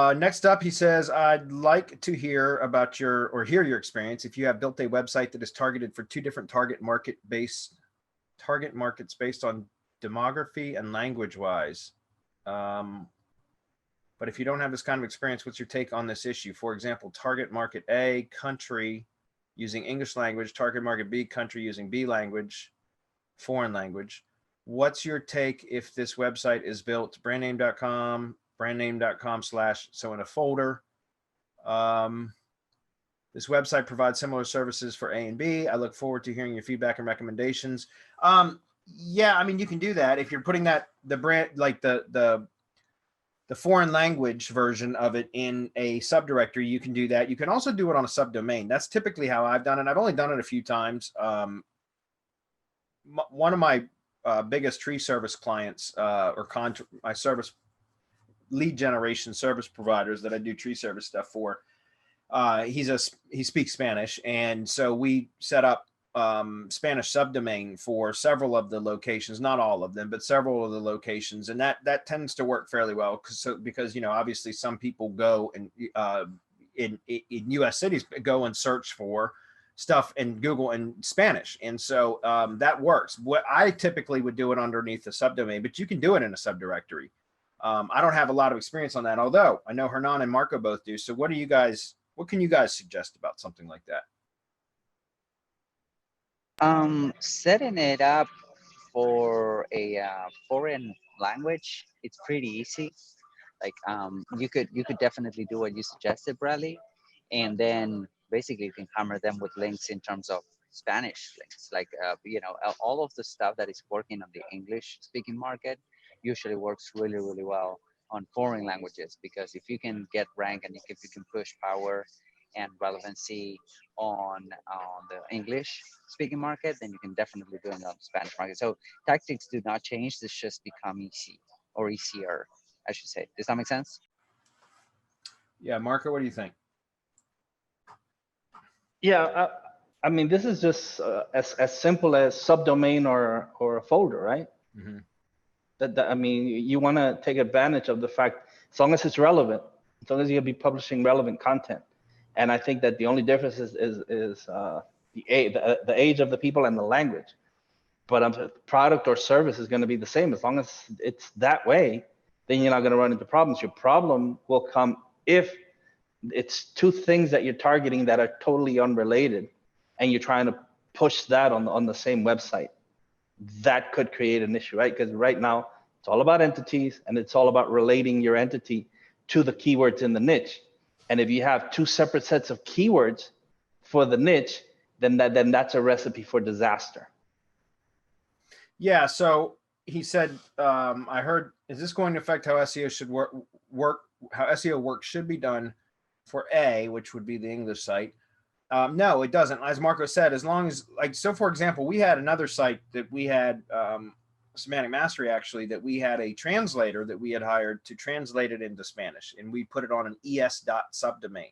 Next up, he says, I'd like to hear about hear your experience if you have built a website that is targeted for two different target markets based on demography and language wise. But if you don't have this kind of experience, what's your take on this issue? For example, target market A, country, using English language, target market B, country using B language, foreign language. What's your take if this website is built brandname.com, brandname.com / so in a folder? This website provides similar services for A and B. I look forward to hearing your feedback and recommendations. Yeah, I mean, you can do that if you're putting the brand, like the foreign language version of it in a subdirectory. You can do that. You can also do it on a subdomain. That's typically how I've done it. I've only done it a few times. One of my biggest tree service clients my service lead generation service providers that I do tree service stuff for, he speaks Spanish, and so we set up Spanish subdomain for several of the locations, not all of them, but several of the locations, and that tends to work fairly well because obviously some people go and in U.S. cities go and search for stuff in Google in Spanish, and so that works. What I typically would do it underneath a subdomain, but you can do it in a subdirectory. I don't have a lot of experience on that, although I know Hernan and Marco both do. So what can you guys suggest about something like that? Setting it up for a foreign language, it's pretty easy. Like you could definitely do what you suggested, Bradley, and then basically you can hammer them with links in terms of Spanish links. Like all of the stuff that is working on the English speaking market usually works really really well on foreign languages, because if you can get rank and if you can push power and relevancy on the English speaking market, then you can definitely do it on the Spanish market. So tactics do not change. This just become easy or easier, I should say. Does that make sense? Yeah, Marco, what do you think? Yeah, I mean, this is just as simple as subdomain or a folder, right? Mm-hmm. That I mean, you want to take advantage of the fact, as long as it's relevant, as long as you'll be publishing relevant content. And I think that the only difference is the age of the people and the language. But a product or service is going to be the same. As long as it's that way, then you're not going to run into problems. Your problem will come if it's two things that you're targeting that are totally unrelated, and you're trying to push that on the same website. That could create an issue, right? Because right now it's all about entities, and it's all about relating your entity to the keywords in the niche. And if you have two separate sets of keywords for the niche, then that's a recipe for disaster. Yeah. So he said, I heard, is this going to affect how SEO should work? How SEO work should be done for A, which would be the English site? No, it doesn't. As Marco said, as long as, like, so for example, we had another site that we had, Semantic Mastery, actually, that we had a translator that we had hired to translate it into Spanish, and we put it on an es.subdomain.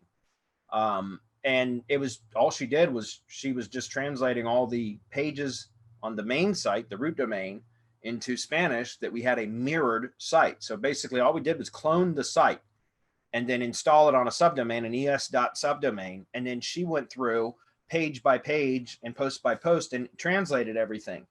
And it was, all she did was she was just translating all the pages on the main site, the root domain, into Spanish, that we had a mirrored site. So basically all we did was clone the site and then install it on a subdomain, an es.subdomain. And then she went through page by page and post by post and translated everything.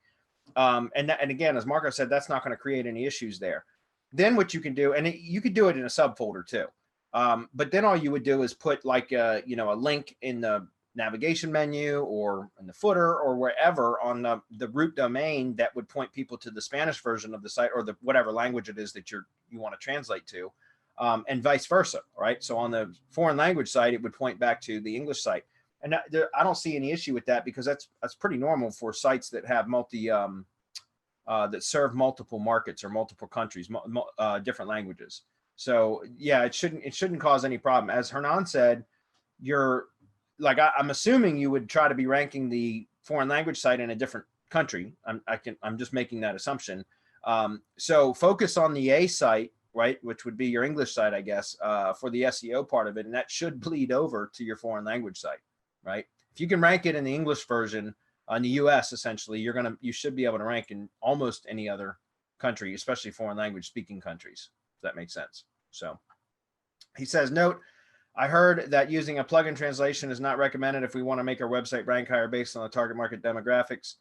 And again, as Marco said, that's not going to create any issues there. Then what you can do, and you could do it in a subfolder too. But then all you would do is put like a link in the navigation menu or in the footer or wherever on the root domain that would point people to the Spanish version of the site, or the whatever language it is that you want to translate to, and vice versa, right? So on the foreign language site, it would point back to the English site. And I don't see any issue with that, because that's pretty normal for sites that have that serve multiple markets or multiple countries, different languages. So yeah, it shouldn't cause any problem. As Hernan said, I'm assuming you would try to be ranking the foreign language site in a different country. I'm just making that assumption. So focus on the A site, right, which would be your English site, I guess, for the SEO part of it, and that should bleed over to your foreign language site, right? If you can rank it in the English version in the US, essentially, you should be able to rank in almost any other country, especially foreign language speaking countries, if that makes sense. So He says, note, I heard that using a plugin translation is not recommended if we want to make our website rank higher based on the target market demographics.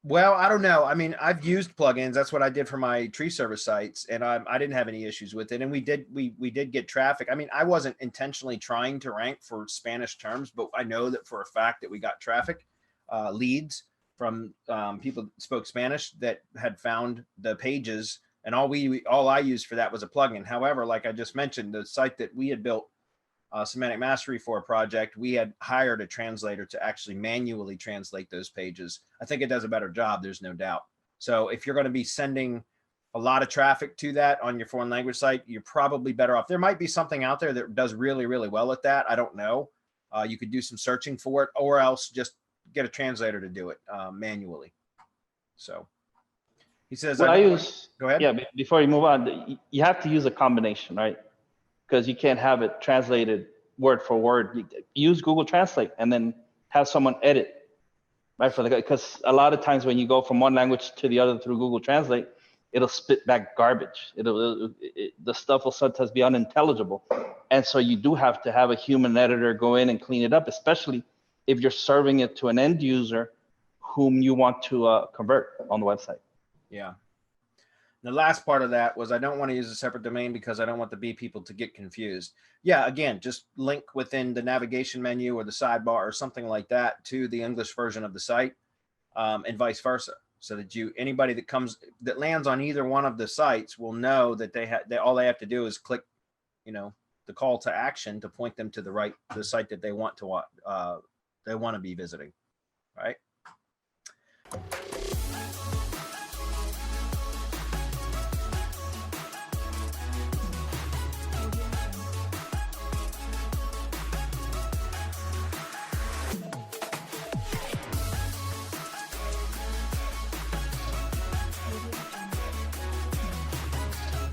Well, I don't know. I mean, I've used plugins. That's what I did for my tree service sites, and I didn't have any issues with it. And we did get traffic. I mean, I wasn't intentionally trying to rank for Spanish terms, but I know that for a fact that we got traffic, leads from people that spoke Spanish that had found the pages, and all I used for that was a plugin. However, like I just mentioned, the site that we had built, Semantic Mastery for a project, we had hired a translator to actually manually translate those pages. I think it does a better job, there's no doubt. So if you're going to be sending a lot of traffic to that on your foreign language site, you're probably better off. There might be something out there that does really, really well at that. I don't know. You could do some searching for it, or else just get a translator to do it manually. So he says, Well, go ahead. Yeah, before you move on, you have to use a combination, right? Because you can't have it translated word for word. Use Google Translate and then have someone edit, right? Because a lot of times when you go from one language to the other through Google Translate, it'll spit back garbage. The stuff will sometimes be unintelligible. And so you do have to have a human editor go in and clean it up, especially if you're serving it to an end user whom you want to convert on the website. Yeah. The last part of that was, I don't want to use a separate domain because I don't want the B people to get confused. Yeah, again, just link within the navigation menu or the sidebar or something like that to the English version of the site, and vice versa, so that anybody that lands on either one of the sites will know that all they have to do is click, the call to action to point them to the site that they want to be visiting, right?